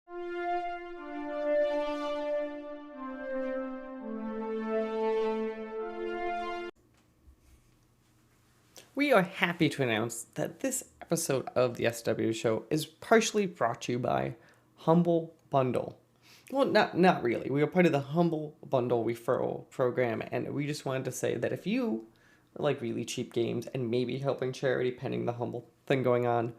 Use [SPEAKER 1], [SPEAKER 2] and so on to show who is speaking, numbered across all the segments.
[SPEAKER 1] We are happy to announce that this episode of the SWW show is partially brought to you by Humble Bundle. Well, not really. We are part of the Humble Bundle referral program, and we just wanted to say that if you like really cheap games and maybe helping charity pending the Humble thing going on,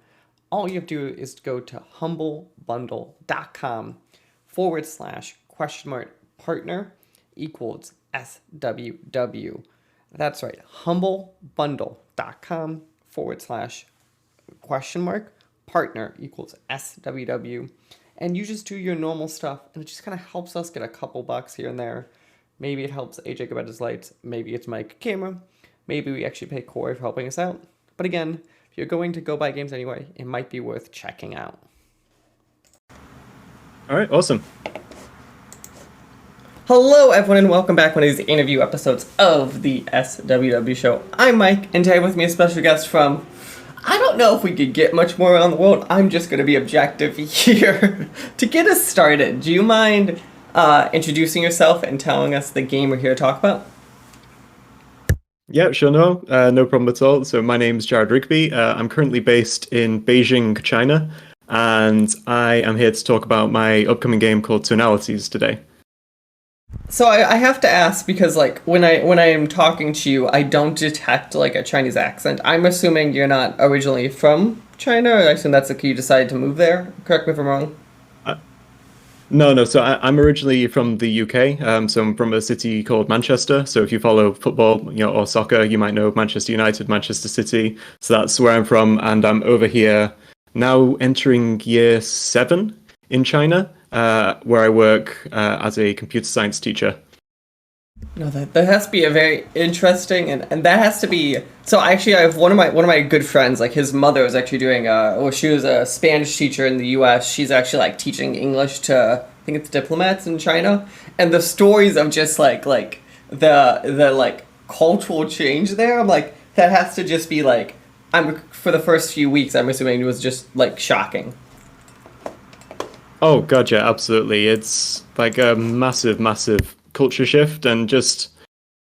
[SPEAKER 1] all you have to do is go to humblebundle.com/partner equals SWW. That's right, humblebundle.com/partner equals SWW. And you just do your normal stuff, and it just kind of helps us get a couple bucks here and there. Maybe it helps AJ get his lights, maybe it's Mike camera, maybe we actually pay Corey for helping us out. But again, if you're going to go buy games anyway, it might be worth checking out.
[SPEAKER 2] All right, awesome.
[SPEAKER 1] Hello, everyone, and welcome back to one of these interview episodes of the SWW show. I'm Mike, and today with me a special guest from, I don't know if we could get much more around the world. I'm just going to be objective here. To get us started, do you mind introducing yourself and telling us the game we're here to talk about?
[SPEAKER 2] Yeah, sure, no problem at all. So my name's Jared Rigby. I'm currently based in Beijing, China, and I am here to talk about my upcoming game called Tonalities today.
[SPEAKER 1] So I have to ask, because like when I am talking to you, I don't detect like a Chinese accent. I'm assuming you're not originally from China, or I assume that's the key you decided to move there. Correct me if I'm wrong.
[SPEAKER 2] No. So I'm originally from the UK. So I'm from a city called Manchester. So if you follow football, or soccer, you might know Manchester United, Manchester City. So that's where I'm from, and I'm over here now, entering year 7 in China, where I work as a computer science teacher.
[SPEAKER 1] No, that has to be a very interesting, and that has to be. So actually, I have one of my good friends. Like his mother was actually doing she was a Spanish teacher in the U.S. She's actually like teaching English to, I think it's diplomats in China, and the stories of just like the like cultural change there. I'm like, that has to just be like, for the first few weeks, I'm assuming it was just like shocking.
[SPEAKER 2] Oh god, yeah, absolutely. It's like a massive culture shift, and just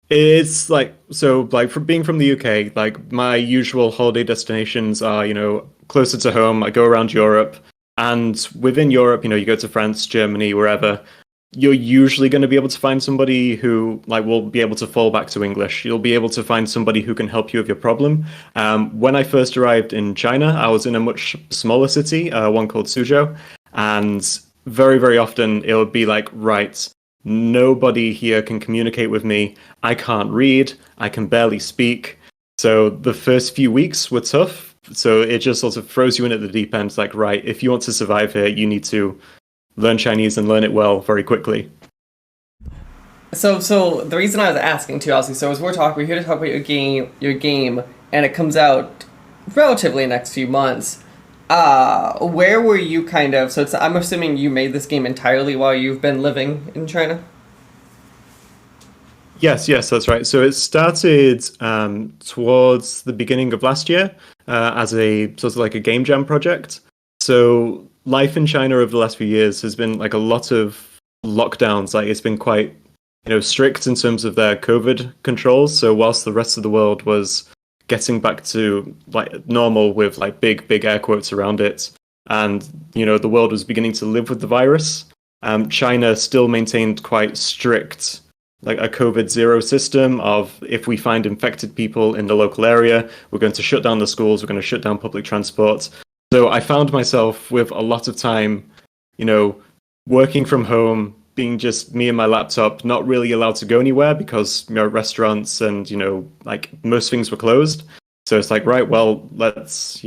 [SPEAKER 2] it's like, so like from being from the UK, like my usual holiday destinations are, closer to home. I go around Europe, and within Europe, you go to France, Germany, wherever, you're usually going to be able to find somebody who like will be able to fall back to English. You'll be able to find somebody who can help you with your problem. When I first arrived in China, I was in a much smaller city, one called Suzhou, and very, very often it would be like, right, nobody here can communicate with me. I can't read. I can barely speak. So the first few weeks were tough. So it just sort of throws you in at the deep end. It's like, right, if you want to survive here, you need to learn Chinese and learn it well very quickly.
[SPEAKER 1] So the reason I was asking too, obviously, so as we're here to talk about your game, and it comes out relatively next few months. Where were you kind of? So I'm assuming you made this game entirely while you've been living in China?
[SPEAKER 2] Yes, that's right. So it started towards the beginning of last year as a sort of like a game jam project. So life in China over the last few years has been like a lot of lockdowns. Like it's been quite, strict in terms of their COVID controls. So whilst the rest of the world was getting back to like normal with like big air quotes around it, and the world was beginning to live with the virus, China still maintained quite strict like a COVID-0 system of, if we find infected people in the local area, we're going to shut down the schools, we're going to shut down public transport. So I found myself with a lot of time, working from home, being just me and my laptop, not really allowed to go anywhere because restaurants and like most things were closed. So it's like, right, well, let's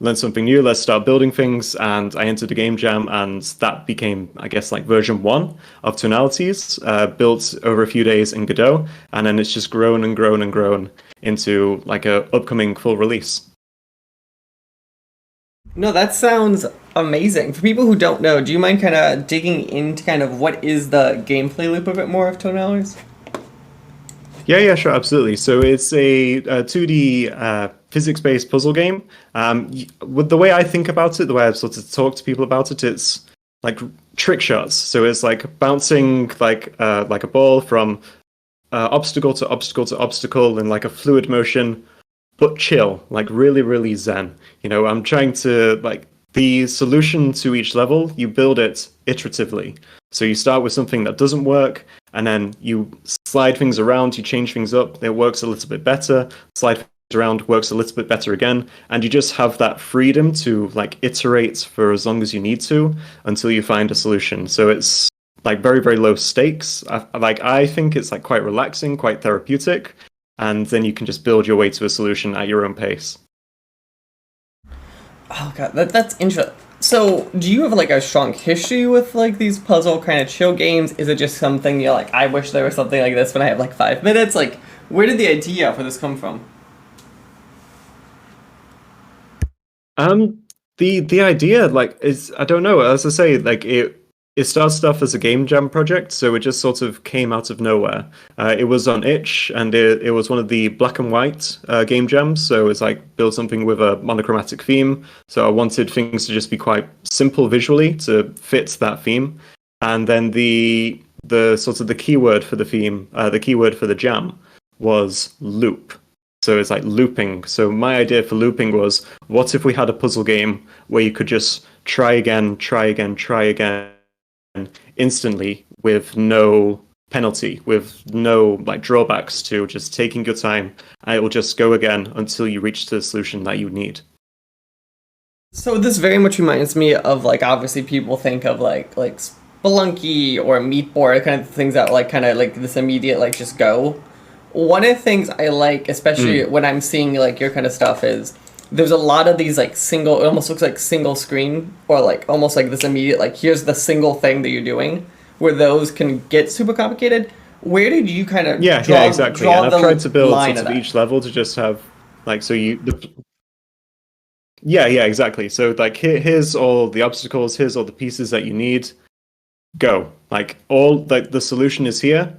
[SPEAKER 2] learn something new, let's start building things. And I entered a game jam, and that became, I guess, like version 1 of Tonalities, built over a few days in Godot, and then it's just grown and grown and grown into like a upcoming full release.
[SPEAKER 1] No, that sounds amazing. For people who don't know, do you mind kind of digging into kind of what is the gameplay loop a bit more of Tonalities?
[SPEAKER 2] Yeah, sure, absolutely. So it's a 2D physics-based puzzle game. With the way I think about it, the way I've sort of talked to people about it, it's like trick shots. So it's like bouncing like a ball from obstacle to obstacle to obstacle in like a fluid motion, but chill, like really, really zen. I'm trying to like the solution to each level, you build it iteratively. So you start with something that doesn't work, and then you slide things around, you change things up, it works a little bit better, slide things around, works a little bit better again, and you just have that freedom to like iterate for as long as you need to until you find a solution. So it's like very, very low stakes. I think it's like quite relaxing, quite therapeutic, and then you can just build your way to a solution at your own pace.
[SPEAKER 1] Oh god, that's interesting. So, do you have like a strong history with like these puzzle kind of chill games? Is it just something you're like, I wish there was something like this when I have like 5 minutes? Like, where did the idea for this come from?
[SPEAKER 2] Um, the idea like is I don't know. As I say, like it started off as a game jam project, so it just sort of came out of nowhere. It was on itch, and it was one of the black and white game jams. So it's like build something with a monochromatic theme. So I wanted things to just be quite simple visually to fit that theme. And then the sort of the keyword for the theme, the keyword for the jam was loop. So it's like looping. So my idea for looping was, what if we had a puzzle game where you could just try again, try again, try again instantly with no penalty, with no like drawbacks to just taking your time, and it will just go again until you reach the solution that you need.
[SPEAKER 1] So this very much reminds me of like obviously people think of like Spelunky or Meat Board, kind of things that like kind of like this immediate like just go. One of the things I like, especially when I'm seeing like your kind of stuff, is there's a lot of these like single, it almost looks like single screen, or like almost like this immediate, like here's the single thing that you're doing, where those can get super complicated. Where did you kind of
[SPEAKER 2] Yeah, exactly. And I've tried to build sort of each level to just have like, yeah, exactly. So like here's all the obstacles, here's all the pieces that you need. Go. Like all like the solution is here.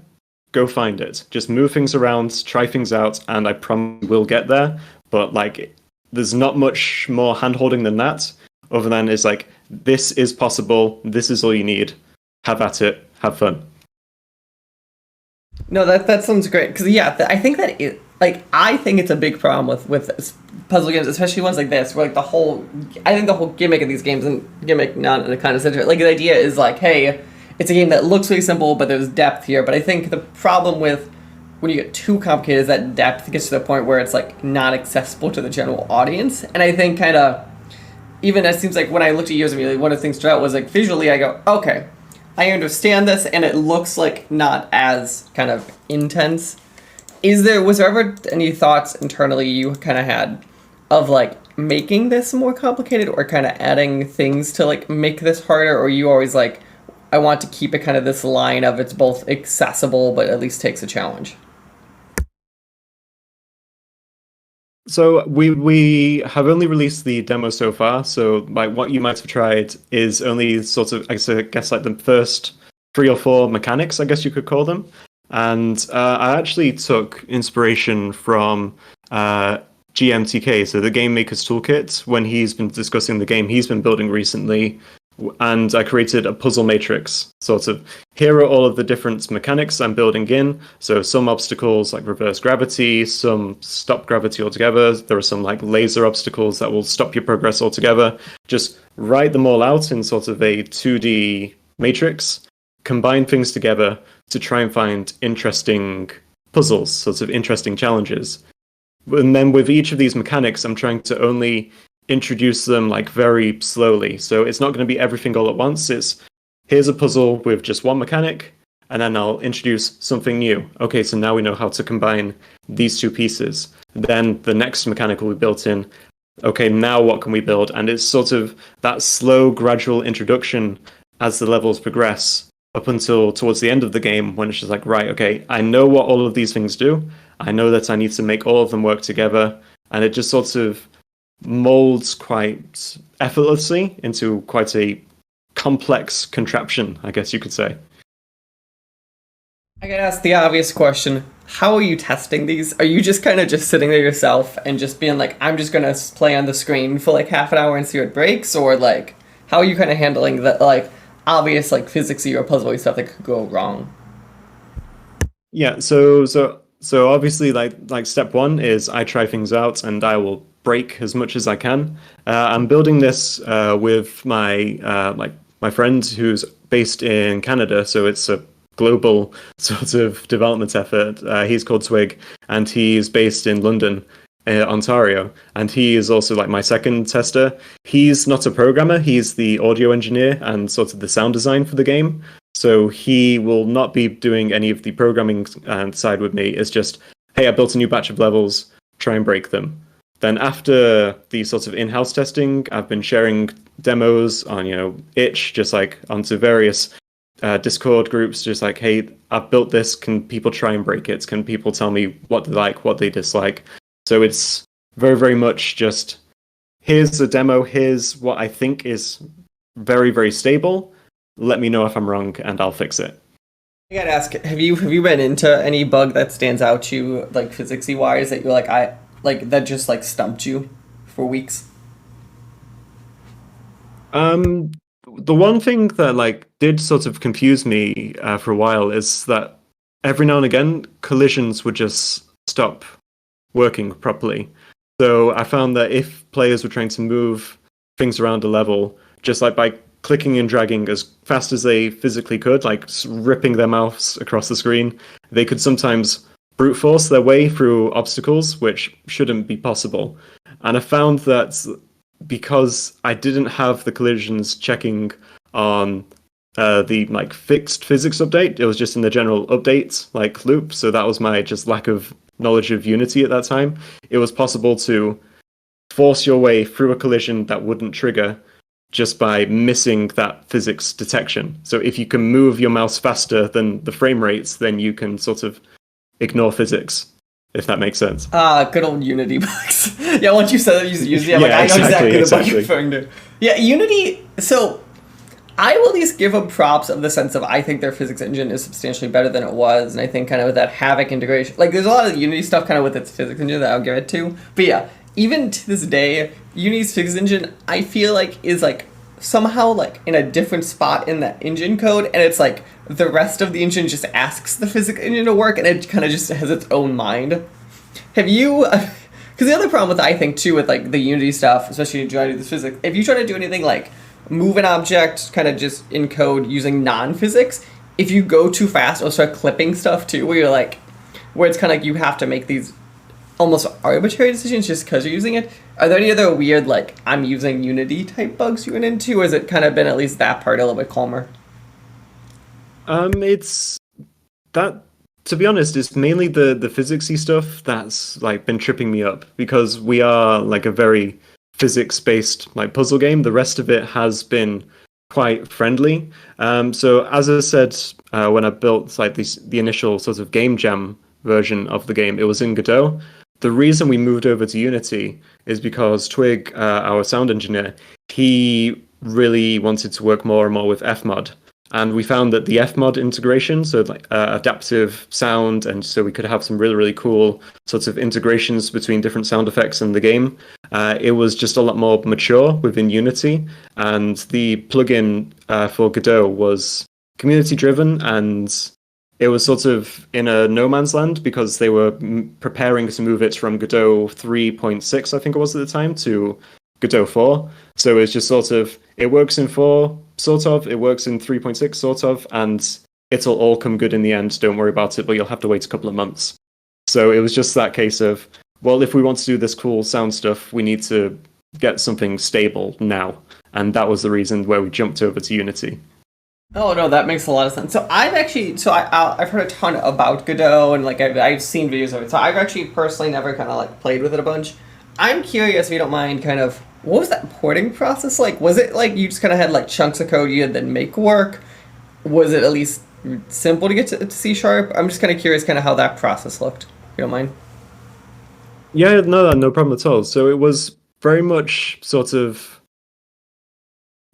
[SPEAKER 2] Go find it. Just move things around, try things out, and I promise we'll get there. But like, there's not much more hand-holding than that, other than it's like, this is possible, this is all you need. Have at it, have fun.
[SPEAKER 1] No, that sounds great. Because yeah, I think that it like I think it's a big problem with puzzle games, especially ones like this, where like I think the whole gimmick of these games, and gimmick not in a kind of sense, like the idea is like, hey, it's a game that looks really simple, but there's depth here. But I think the problem with when you get too complicated is that depth gets to the point where it's like not accessible to the general audience. And I think kind of even it seems like when I looked at yours immediately, one of the things stood out was like visually I go, okay, I understand this, and it looks like not as kind of intense. Was there ever any thoughts internally you kind of had of like making this more complicated, or kind of adding things to like make this harder, or you always like, I want to keep it kind of this line of it's both accessible but at least takes a challenge?
[SPEAKER 2] So we have only released the demo so far. So like what you might have tried is only sort of I guess like the first 3 or 4 mechanics, I guess you could call them. And I actually took inspiration from GMTK, so the Game Maker's Toolkit, when he's been discussing the game he's been building recently. And I created a puzzle matrix, sort of. Here are all of the different mechanics I'm building in. So some obstacles like reverse gravity, some stop gravity altogether. There are some like laser obstacles that will stop your progress altogether. Just write them all out in sort of a 2D matrix, combine things together to try and find interesting puzzles, sorts of interesting challenges. And then with each of these mechanics, I'm trying to only introduce them like very slowly. So it's not going to be everything all at once. It's here's a puzzle with just one mechanic, and then I'll introduce something new. Okay, so now we know how to combine these 2 pieces. Then the next mechanic will be built in. Okay, now what can we build? And it's sort of that slow, gradual introduction as the levels progress up until towards the end of the game, when it's just like, right, okay, I know what all of these things do. I know that I need to make all of them work together. And it just sort of molds quite effortlessly into quite a complex contraption, I guess you could say.
[SPEAKER 1] I gotta ask the obvious question. How are you testing these? Are you just kind of just sitting there yourself and just being like, I'm just gonna play on the screen for like half an hour and see what breaks? Or like, how are you kind of handling that? Like, obvious like physicsy or puzzly stuff that could go wrong.
[SPEAKER 2] Yeah, so obviously like step one is I try things out and I will break as much as I can. I'm building this with my friend who's based in Canada, so it's a global sort of development effort. He's called Swig, and he's based in London, Ontario, and he is also like my second tester. He's not a programmer; he's the audio engineer and sort of the sound design for the game. So he will not be doing any of the programming side with me. It's just, hey, I built a new batch of levels, try and break them. Then after the sort of in-house testing, I've been sharing demos on, itch, just like onto various Discord groups, just like, hey, I've built this. Can people try and break it? Can people tell me what they like, what they dislike? So it's very, very much just, here's a demo, here's what I think is very, very stable. Let me know if I'm wrong, and I'll fix it.
[SPEAKER 1] I gotta ask, have you been into any bug that stands out to you, like physicsy wise, that you're like that just like stumped you for weeks?
[SPEAKER 2] The one thing that like did sort of confuse me for a while is that every now and again collisions would just stop working properly. So I found that if players were trying to move things around a level, just like by clicking and dragging as fast as they physically could, like ripping their mouse across the screen, they could sometimes brute force their way through obstacles, which shouldn't be possible. And I found that because I didn't have the collisions checking on the like fixed physics update, it was just in the general update like loop. So that was my just lack of knowledge of Unity at that time. It was possible to force your way through a collision that wouldn't trigger just by missing that physics detection. So if you can move your mouse faster than the frame rates, then you can sort of ignore physics, if that makes sense.
[SPEAKER 1] Good old Unity bugs. Yeah, once you said that you use Unity, I'm like, I know exactly the bug you're referring to. Yeah, Unity, so I will at least give them props of the sense of I think their physics engine is substantially better than it was, and I think kind of with that Havoc integration, like there's a lot of Unity stuff kind of with its physics engine that I'll give it to. But yeah, even to this day, Unity's physics engine, I feel like, is like somehow like in a different spot in that engine code, and it's like the rest of the engine just asks the physics engine to work, and it kind of just has its own mind. Have you? Because the other problem with I think too with like the Unity stuff, especially in trying to do this physics, if you try to do anything like move an object kind of just in code using non-physics, if you go too fast, it'll start clipping stuff too, where it's kind of like you have to make these almost arbitrary decisions just because you're using it. Are there any other weird, like, I'm using Unity type bugs you went into, or has it kind of been at least that part a little bit calmer?
[SPEAKER 2] It's that, to be honest, it's mainly the physicsy stuff that's like been tripping me up, because we are like a very physics-based like puzzle game. The rest of it has been quite friendly. So as I said, when I built like the initial sort of game jam version of the game, it was in Godot. The reason we moved over to Unity is because Twig, our sound engineer, he really wanted to work more and more with Fmod. And we found that the Fmod integration, so like adaptive sound, and so we could have some really, really cool sorts of integrations between different sound effects in the game. It was just a lot more mature within Unity. And the plugin for Godot was community driven, and it was sort of in a no man's land because they were preparing to move it from Godot 3.6, I think it was at the time, to Godot 4. So it's just sort of, it works in 4, sort of, it works in 3.6, sort of, and it'll all come good in the end. Don't worry about it, but you'll have to wait a couple of months. So it was just that case of, well, if we want to do this cool sound stuff, we need to get something stable now. And that was the reason where we jumped over to Unity.
[SPEAKER 1] Oh no, that makes a lot of sense. So I've heard a ton about Godot, and like I've seen videos of it. So I've actually personally never kind of like played with it a bunch. I'm curious, if you don't mind, kind of what was that porting process like? Was it like you just kind of had like chunks of code you had then make work? Was it at least simple to get to C sharp? I'm just kind of curious, kind of how that process looked. If you don't mind.
[SPEAKER 2] Yeah, no problem at all. So it was very much sort of.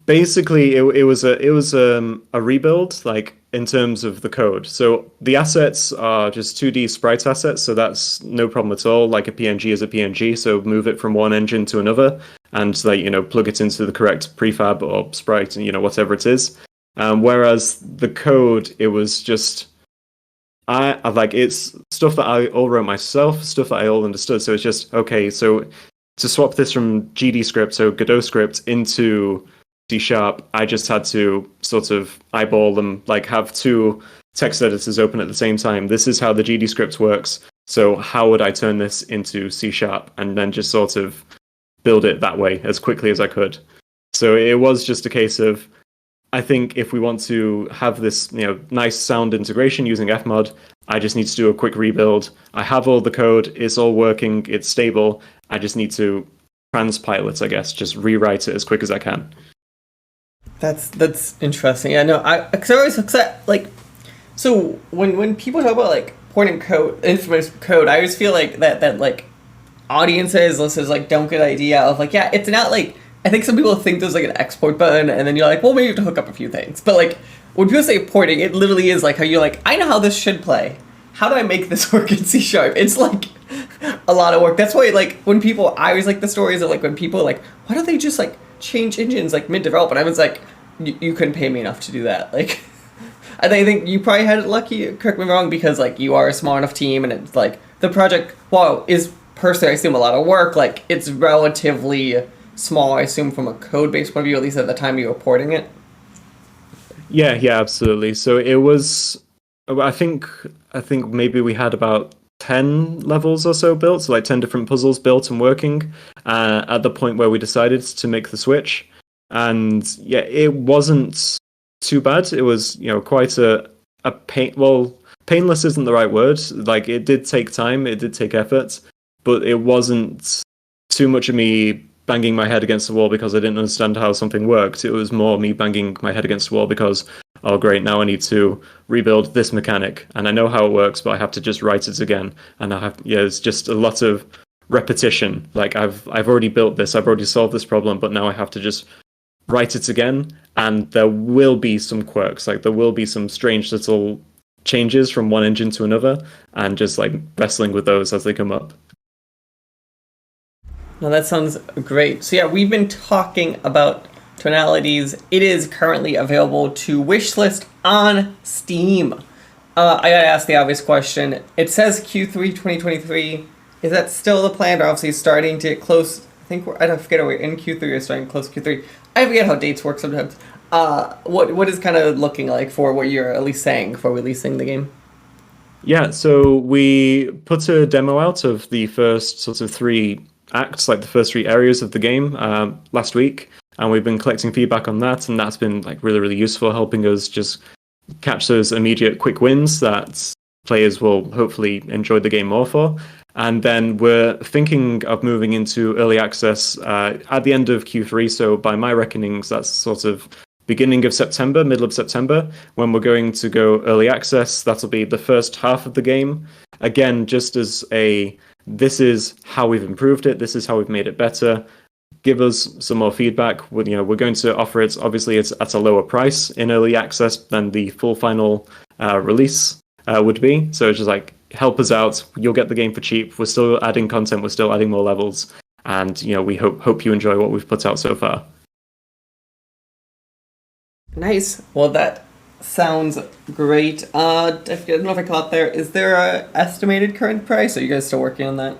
[SPEAKER 2] Basically, it was a rebuild, like in terms of the code. So the assets are just 2D sprite assets, so that's no problem at all. Like a PNG is a PNG, so move it from one engine to another, and like plug it into the correct prefab or sprite, and whatever it is. Whereas the code, it was just I like it's stuff that I all wrote myself, stuff that I all understood. So it's just okay. So to swap this from GD script, so Godot script, into C sharp, I just had to sort of eyeball them, like have two text editors open at the same time. This is how the GD script works. So how would I turn this into C sharp, and then just sort of build it that way as quickly as I could. So it was just a case of, I think if we want to have this, nice sound integration using Fmod, I just need to do a quick rebuild. I have all the code, it's all working, it's stable. I just need to transpile it, I guess, just rewrite it as quick as I can.
[SPEAKER 1] That's interesting. Yeah, no, cause I always like, so when people talk about like porting code, information code, I always feel like that like audiences, listeners like don't get an idea of like, yeah, it's not like, I think some people think there's like an export button and then you're like, well, maybe you have to hook up a few things. But like when people say porting, it literally is like how you're like, I know how this should play. How do I make this work in C sharp? It's like a lot of work. That's why like when people, I always like the stories of like when people are like, why don't they just like change engines like mid development? I was like, you couldn't pay me enough to do that. Like, I think you probably had it lucky, correct me if I'm wrong, because like you are a small enough team and it's like the project, well, is personally, I assume a lot of work. Like it's relatively small, I assume, from a code-based point of view, at least at the time you were porting it.
[SPEAKER 2] Yeah, absolutely. So it was, I think maybe we had about 10 levels or so built, so like 10 different puzzles built and working at the point where we decided to make the switch. And yeah, it wasn't too bad. It was, quite a pain. Well, painless isn't the right word. Like it did take time, it did take effort, but it wasn't too much of me banging my head against the wall because I didn't understand how something worked. It was more me banging my head against the wall because, oh great, now I need to rebuild this mechanic and I know how it works, but I have to just write it again. And it's just a lot of repetition. Like I've already built this, I've already solved this problem, but now I have to just write it again. And there will be some quirks, like there will be some strange little changes from one engine to another, and just like wrestling with those as they come up.
[SPEAKER 1] No, that sounds great. So yeah, we've been talking about Tonalities. It is currently available to wishlist on Steam. I gotta ask the obvious question. It says Q3 2023. Is that still the plan? We're obviously starting to get close. I don't forget, we're in Q3 or starting close to Q3. I forget how dates work sometimes. What is kind of looking like for what you're at least saying for releasing the game?
[SPEAKER 2] Yeah, so we put a demo out of the first sort of three acts, like the first three areas of the game last week, and we've been collecting feedback on that, and that's been like really, really useful, helping us just catch those immediate quick wins that players will hopefully enjoy the game more for. And then we're thinking of moving into early access at the end of Q3, so by my reckonings, that's sort of beginning of September, middle of September, when we're going to go early access. That'll be the first half of the game. Again, just as this is how we've improved it, this is how we've made it better. Give us some more feedback. We're going to offer it, obviously it's at a lower price in early access than the full final release would be. So it's just like, help us out. You'll get the game for cheap. We're still adding content, we're still adding more levels. And we hope you enjoy what we've put out so far.
[SPEAKER 1] Nice. Well, that sounds great. I don't know if I caught there. Is there a estimated current price? Are you guys still working on that?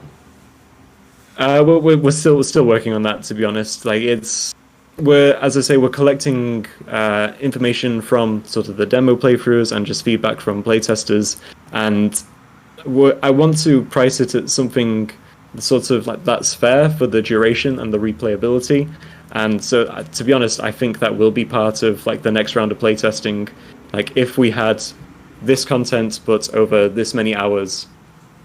[SPEAKER 2] We're still working on that, to be honest. Like we're collecting information from sort of the demo playthroughs and just feedback from playtesters, and I want to price it at something sort of like that's fair for the duration and the replayability. And so, to be honest, I think that will be part of like the next round of playtesting. Like if we had this content but over this many hours,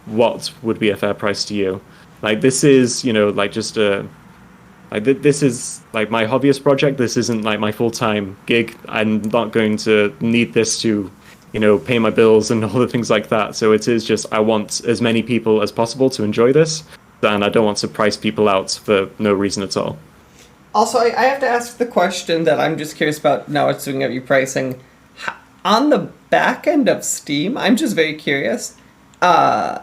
[SPEAKER 2] what would be a fair price to you? Like this is, like just this is like my hobbyist project. This isn't like my full-time gig. I'm not going to need this to, pay my bills and all the things like that. So it is just, I want as many people as possible to enjoy this, and I don't want to price people out for no reason at all.
[SPEAKER 1] Also, I have to ask the question that I'm just curious about now. It's doing you pricing on the back end of Steam. I'm just very curious, because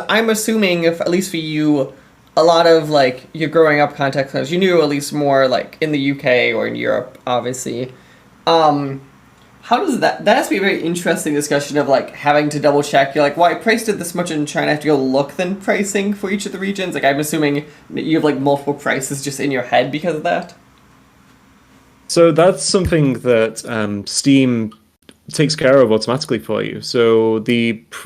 [SPEAKER 1] I'm assuming, if at least for you, a lot of like your growing up context, you knew at least more like in the UK or in Europe, obviously. How does that has to be a very interesting discussion of like having to double check. You're like, well, I priced it this much in China. I have to go look then pricing for each of the regions. Like, I'm assuming you have like multiple prices just in your head because of that.
[SPEAKER 2] So that's something that Steam takes care of automatically for you. So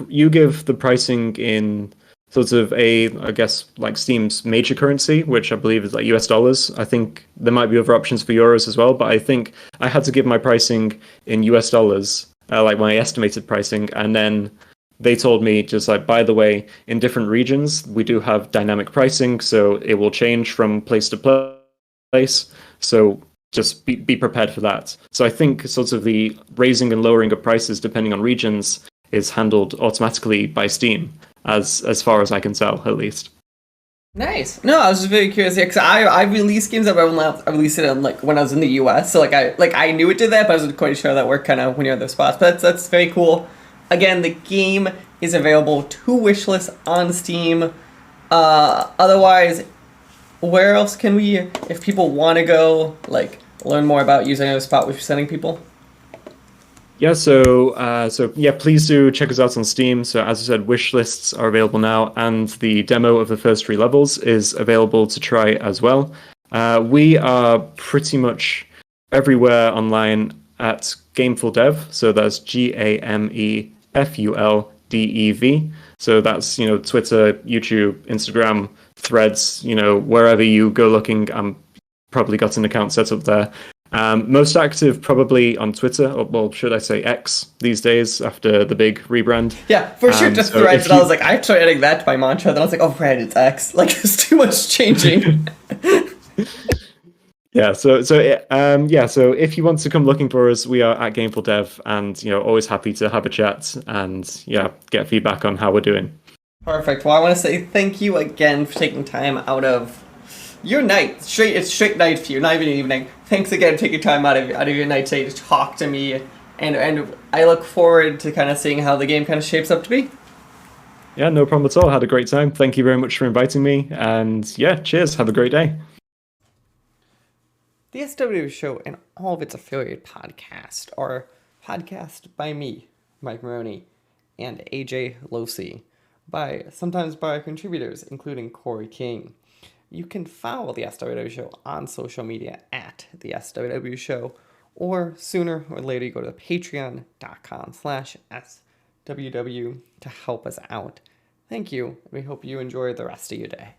[SPEAKER 2] you give the pricing in sort of I guess like Steam's major currency, which I believe is like US dollars. I think there might be other options for euros as well, but I think I had to give my pricing in US dollars, like my estimated pricing, and then they told me just like, by the way, in different regions we do have dynamic pricing, so it will change from place to place. So just be prepared for that. So I think sort of the raising and lowering of prices depending on regions is handled automatically by Steam, as far as I can tell, at least.
[SPEAKER 1] Nice. No, I was just very curious. Yeah, because I released games that I released it on like when I was in the U.S. So I knew it did that, but I wasn't quite sure that worked kind of when you're in those spots. But that's very cool. Again, the game is available to wishlist on Steam. Otherwise, where else can we, if people want to go, like learn more about using a spot we're sending people?
[SPEAKER 2] Yeah, so yeah, please do check us out on Steam. So as I said, wish lists are available now, and the demo of the first 3 levels is available to try as well. We are pretty much everywhere online at Gameful Dev. So that's GAMEFULDEV. So that's Twitter, YouTube, Instagram, Threads. Wherever you go looking, I'm probably got an account set up there. Most active probably on Twitter, or well, should I say X these days after the big rebrand.
[SPEAKER 1] Yeah, for sure, just
[SPEAKER 2] so
[SPEAKER 1] Threads. And I was like, I tried adding that to my mantra. Then I was like, oh, right, it's X. Like, there's too much changing.
[SPEAKER 2] Yeah, so if you want to come looking for us, we are at Gameful Dev, and always happy to have a chat and get feedback on how we're doing.
[SPEAKER 1] Perfect. Well, I want to say thank you again for taking time out of your night. It's straight night for you, not even evening. Thanks again for taking time out of your night today to talk to me, and I look forward to kind of seeing how the game kind of shapes up to be.
[SPEAKER 2] Yeah, no problem at all. Had a great time. Thank you very much for inviting me, and yeah, cheers. Have a great day.
[SPEAKER 1] The SWW show and all of its affiliate podcasts are podcast by me, Mike Maroney, and AJ Losi, sometimes by contributors including Corey King. You can follow the SWW Show on social media at the SWW Show, or sooner or later you go to patreon.com/SWW to help us out. Thank you. We hope you enjoy the rest of your day.